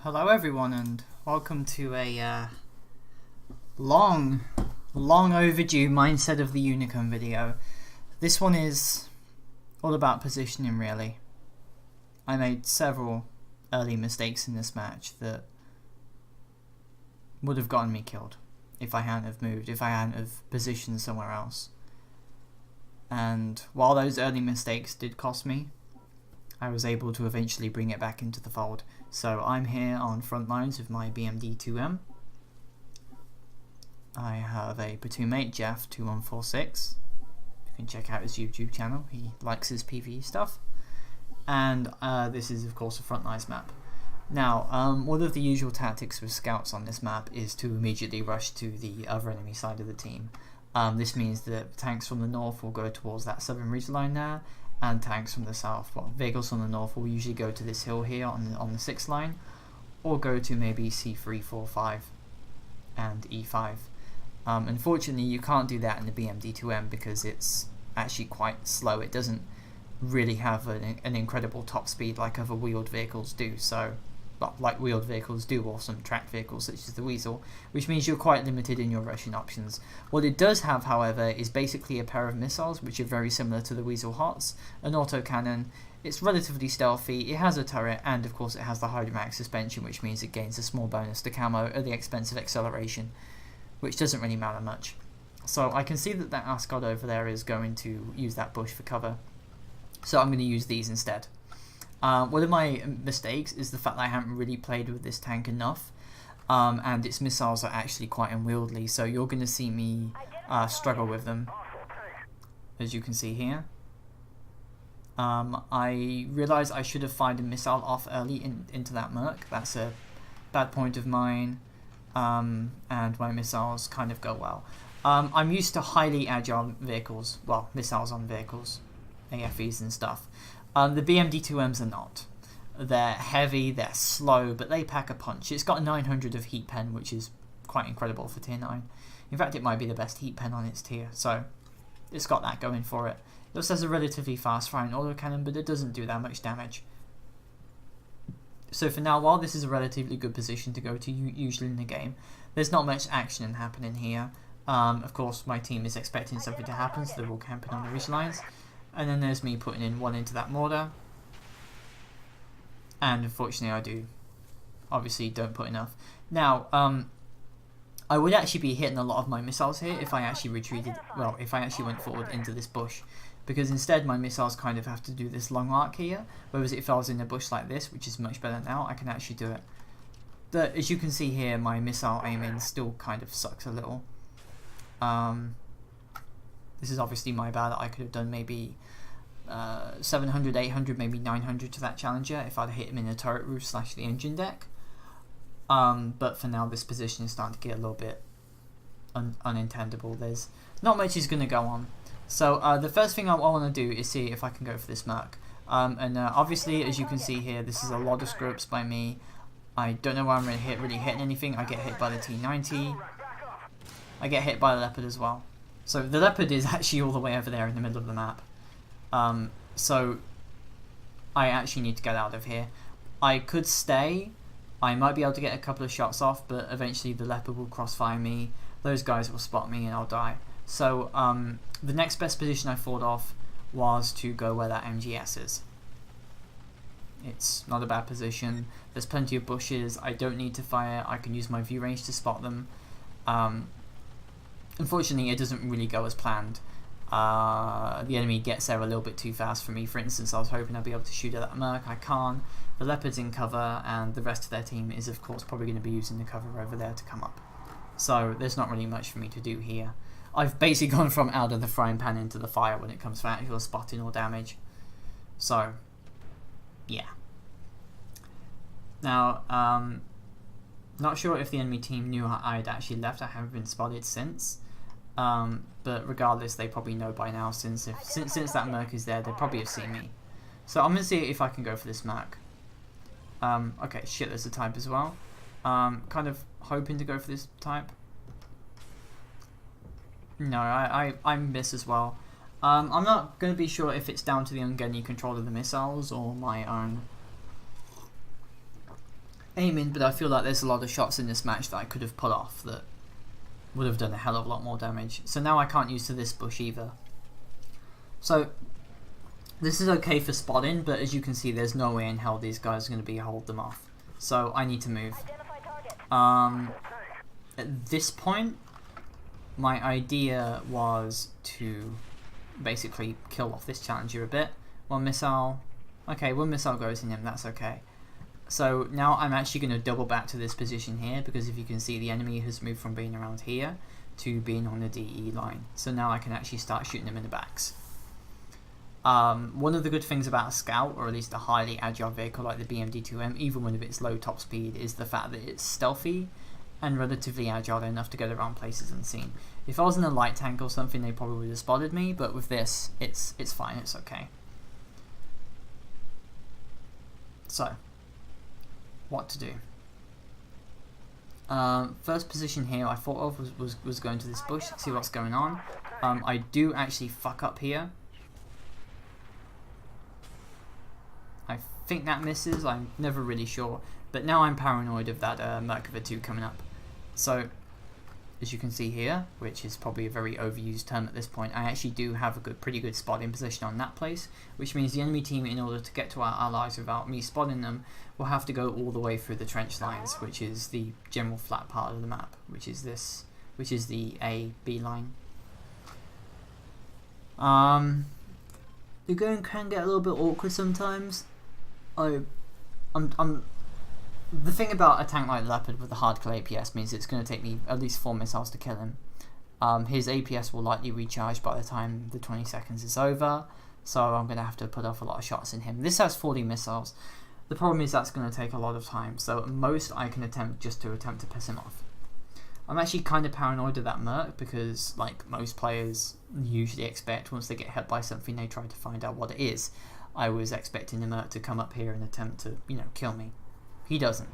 Hello everyone and welcome to a long overdue Mindset of the Unicum video. This one is all about positioning really. I made several early mistakes in this match that would have gotten me killed if I hadn't have moved, if I hadn't have positioned somewhere else. And while those early mistakes did cost me, I was able to eventually bring it back into the fold. So I'm here on front lines with my AMD 2M. I have a platoon mate, Jeff2146. You can check out his YouTube channel, he likes his PvE stuff. And this is of course a front lines map. Now, one of the usual tactics with scouts on this map is to immediately rush to the other enemy side of the team. This means that tanks from the north will go towards that southern ridge line there, and tanks from the south, well, vehicles from the north will usually go to this hill here on the 6th line, or go to maybe C3, 4, 5 and E5. Unfortunately you can't do that in the AMD2M because it's actually quite slow. It doesn't really have an incredible top speed like other wheeled vehicles do, like wheeled vehicles do, or some tracked vehicles such as the Weasel, which means you're quite limited in your rushing options. What it does have, however, is basically a pair of missiles which are very similar to the Weasel HOTS, an autocannon. It's relatively stealthy, it has a turret, and of course it has the hydromatic suspension, which means it gains a small bonus to camo at the expense of acceleration, which doesn't really matter much. So I can see that Ascot over there is going to use that bush for cover, so I'm going to use these instead. One of my mistakes is the fact that I haven't really played with this tank enough, and its missiles are actually quite unwieldy, so you're going to see me struggle with them, as you can see here. I realised I should have fired a missile off early into that Merc. That's a bad point of mine, and my missiles kind of go well. I'm used to highly agile vehicles, well, missiles on vehicles, AFEs and stuff. The AMD2Ms are not. They're heavy, they're slow, but they pack a punch. It's got 900 of heat pen, which is quite incredible for tier 9. In fact, it might be the best heat pen on its tier, so it's got that going for it. It also has a relatively fast firing autocannon, but it doesn't do that much damage. So for now, while this is a relatively good position to go to usually in the game, there's not much action happening here. Of course, my team is expecting something to happen, so they're all camping on the ridge lines. And then there's me putting in one into that mortar. And unfortunately I don't put enough. Now, I would actually be hitting a lot of my missiles here if I actually retreated, well, if I actually went forward into this bush. Because instead my missiles kind of have to do this long arc here, whereas if I was in a bush like this, which is much better now, I can actually do it. As you can see here, my missile aiming still kind of sucks a little. This is obviously my bad. I could have done maybe 700, 800, maybe 900 to that Challenger if I'd hit him in the turret roof / the engine deck. But for now, this position is starting to get a little bit unintendable. There's not much is going to go on. So the first thing I want to do is see if I can go for this Merc. Obviously, as you can see here, this is a lot of scopes by me. I don't know where I'm really hitting anything. I get hit by the T90. I get hit by the Leopard as well. So the Leopard is actually all the way over there in the middle of the map. So I actually need to get out of here. I could stay. I might be able to get a couple of shots off, but eventually the Leopard will crossfire me. Those guys will spot me and I'll die. So the next best position I thought of was to go where that MGS is. It's not a bad position. There's plenty of bushes. I don't need to fire. I can use my view range to spot them. Unfortunately, it doesn't really go as planned. The enemy gets there a little bit too fast for me. For instance, I was hoping I'd be able to shoot at that Merc. I can't. The Leopard's in cover, and the rest of their team is, of course, probably going to be using the cover over there to come up. So there's not really much for me to do here. I've basically gone from out of the frying pan into the fire when it comes to actual spotting or damage. So, yeah. Now, not sure if the enemy team knew I had actually left. I haven't been spotted since. But regardless, they probably know by now, since that Merc is there, they probably have seen me. So I'm going to see if I can go for this Merc. Okay, shit, there's a type as well. Kind of hoping to go for this type. No, I miss as well. I'm not going to be sure if it's down to the uncanny control of the missiles or my own aiming, but I feel like there's a lot of shots in this match that I could have put off that would have done a hell of a lot more damage. So now I can't use to this bush either. So this is okay for spotting, but as you can see, there's no way in hell these guys are going to be hold them off. So I need to move. At this point, my idea was to basically kill off this challenger a bit. One missile. Okay, one missile goes in him, that's okay. So now I'm actually going to double back to this position here, because if you can see, the enemy has moved from being around here to being on the DE line. So now I can actually start shooting them in the backs. One of the good things about a scout, or at least a highly agile vehicle like the BMD-2M, even with its low top speed, is the fact that it's stealthy and relatively agile enough to get around places unseen. If I was in a light tank or something, they probably would have spotted me, but with this, it's fine, it's okay. So, what to do? First position here I thought of was going to this bush, see what's going on. I do actually fuck up here. I think that misses, I'm never really sure, but now I'm paranoid of that Merkava 2 coming up. So, as you can see here, which is probably a very overused term at this point, I actually do have a pretty good spotting position on that place, which means the enemy team, in order to get to our allies without me spotting them, will have to go all the way through the trench lines, which is the general flat part of the map, which is the A-B line. The going can get a little bit awkward sometimes. The thing about a tank like Leopard with a hardcore APS means it's going to take me at least 4 missiles to kill him. His APS will likely recharge by the time the 20 seconds is over, so I'm going to have to put off a lot of shots in him. This has 40 missiles. The problem is that's going to take a lot of time, so at most I can attempt to piss him off. I'm actually kind of paranoid of that Merc because, like most players usually expect, once they get hit by something they try to find out what it is. I was expecting the Merc to come up here and attempt to, kill me. He doesn't.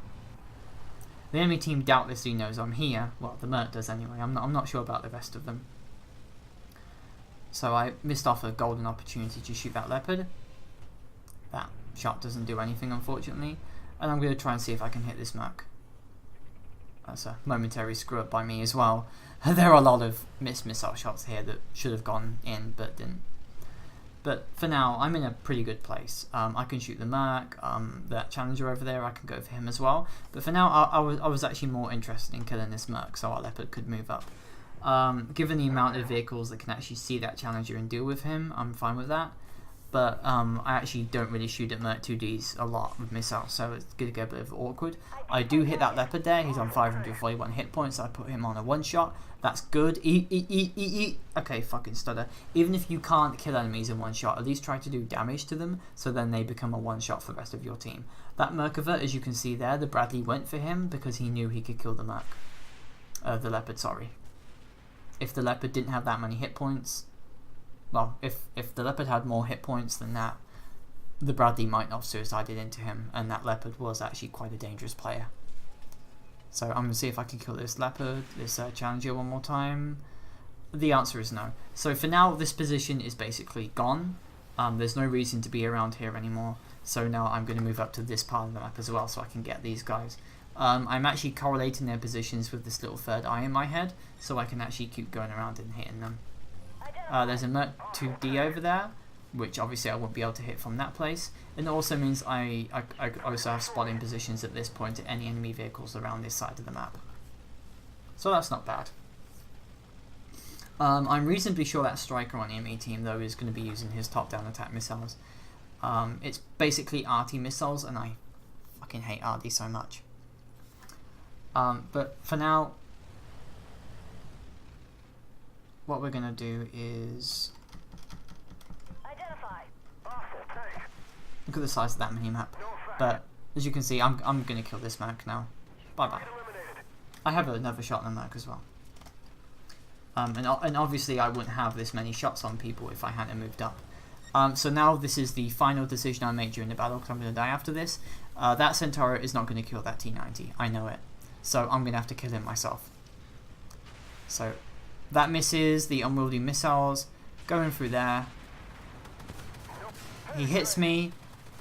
The enemy team doubtlessly knows I'm here. Well, the Merc does anyway. I'm not sure about the rest of them. So I missed off a golden opportunity to shoot that Leopard. That shot doesn't do anything, unfortunately. And I'm going to try and see if I can hit this Merc. That's a momentary screw up by me as well. There are a lot of missed missile shots here that should have gone in but didn't. But for now, I'm in a pretty good place. I can shoot the Merc, that Challenger over there, I can go for him as well. But for now, I was actually more interested in killing this Merc, so our Leopard could move up. Given the amount of vehicles that can actually see that Challenger and deal with him, I'm fine with that. But I actually don't really shoot at Merc 2Ds a lot with missiles, so it's going to get a bit of awkward. I do hit that Leopard there, he's on 541 hit points, I put him on a one-shot. That's good. Okay, fucking stutter. Even if you can't kill enemies in one shot, at least try to do damage to them, so then they become a one-shot for the rest of your team. That Merkava, as you can see there, the Bradley went for him because he knew he could kill the Merc. The Leopard, sorry. If the Leopard didn't have that many hit points, well, if the Leopard had more hit points than that, the Bradley might not have suicided into him, and that Leopard was actually quite a dangerous player. So I'm going to see if I can kill this Leopard, this Challenger one more time. The answer is no. So for now, this position is basically gone. There's no reason to be around here anymore. So now I'm going to move up to this part of the map as well so I can get these guys. I'm actually correlating their positions with this little third eye in my head, so I can actually keep going around and hitting them. There's a Merc 2D over there, which obviously I won't be able to hit from that place. And it also means I also have spotting positions at this point at any enemy vehicles around this side of the map. So that's not bad. I'm reasonably sure that Striker on the enemy team though is going to be using his top-down attack missiles. It's basically RT missiles, and I fucking hate RT so much. But for now, what we're going to do is look at the size of that mini-map. But as you can see, I'm going to kill this Merc now. Bye-bye. I have another shot on the Merc as well. And obviously I wouldn't have this many shots on people if I hadn't moved up. So now this is the final decision I make during the battle, because I'm going to die after this. That Centaur is not going to kill that T-90. I know it. So I'm going to have to kill him myself. So that misses the unwieldy missiles. Going through there. He hits me.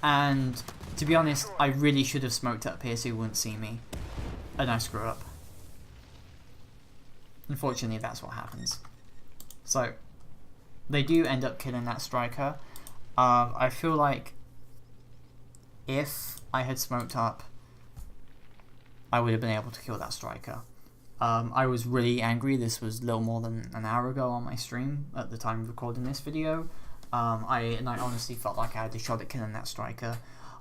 And to be honest, I really should have smoked up here so he wouldn't see me. And I screw up. Unfortunately, that's what happens. So, they do end up killing that striker. I feel like if I had smoked up, I would have been able to kill that striker. I was really angry. This was a little more than an hour ago on my stream at the time of recording this video. I honestly felt like I had a shot at killing that striker.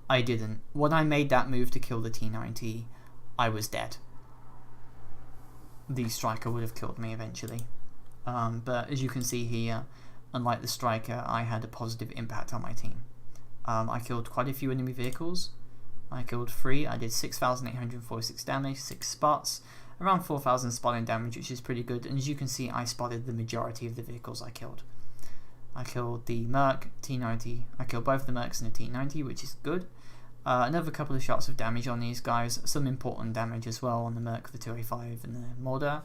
I didn't. When I made that move to kill the T90, I was dead. The striker would have killed me eventually. But as you can see here, unlike the striker, I had a positive impact on my team. I killed quite a few enemy vehicles. I killed 3. I did 6,846 damage, 6 spots, around 4,000 spotting damage, which is pretty good. And as you can see, I spotted the majority of the vehicles I killed. I killed the Merc, T90. I killed both the Mercs and the T90, which is good. Another couple of shots of damage on these guys. Some important damage as well on the Merc, the 285, and the Mortar.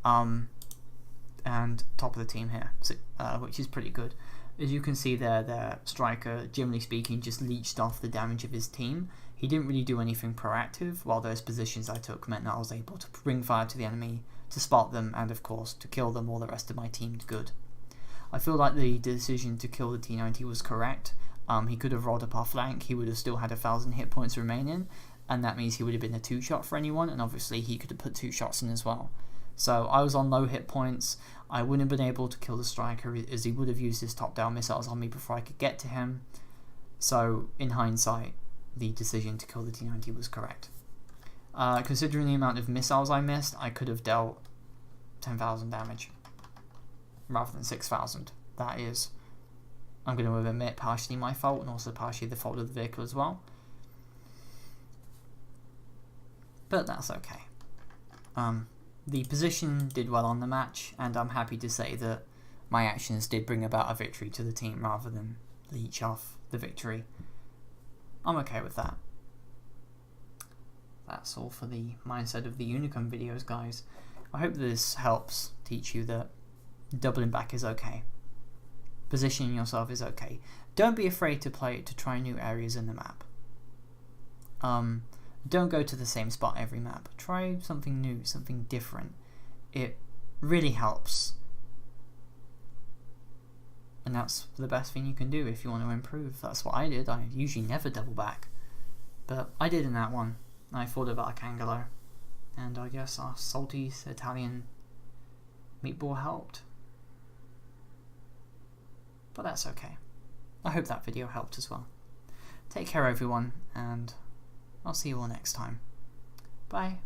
And top of the team here, which is pretty good. As you can see there, their striker, generally speaking, just leached off the damage of his team. He didn't really do anything proactive, while those positions I took meant that I was able to bring fire to the enemy, to spot them, and of course to kill them, while the rest of my team did good. I feel like the decision to kill the T90 was correct. He could have rolled up our flank, he would have still had 1,000 hit points remaining, and that means he would have been a 2-shot for anyone, and obviously he could have put 2 shots in as well. So I was on low hit points. I wouldn't have been able to kill the striker as he would have used his top-down missiles on me before I could get to him. So in hindsight, the decision to kill the T90 was correct. Considering the amount of missiles I missed, I could have dealt 10,000 damage rather than 6,000. That is, I'm going to admit, partially my fault and also partially the fault of the vehicle as well. But that's okay. The position did well on the match, and I'm happy to say that my actions did bring about a victory to the team rather than leech off the victory. I'm okay with that. That's all for the mindset of the unicum videos, guys. I hope this helps teach you that doubling back is okay. Positioning yourself is okay. Don't be afraid to try new areas in the map. Don't go to the same spot every map. Try something new, something different. It really helps. And that's the best thing you can do if you want to improve. That's what I did. I usually never double back. But I did in that one. I thought about Arcangelo. And I guess our salty Italian meatball helped. But that's okay. I hope that video helped as well. Take care everyone, and I'll see you all next time. Bye.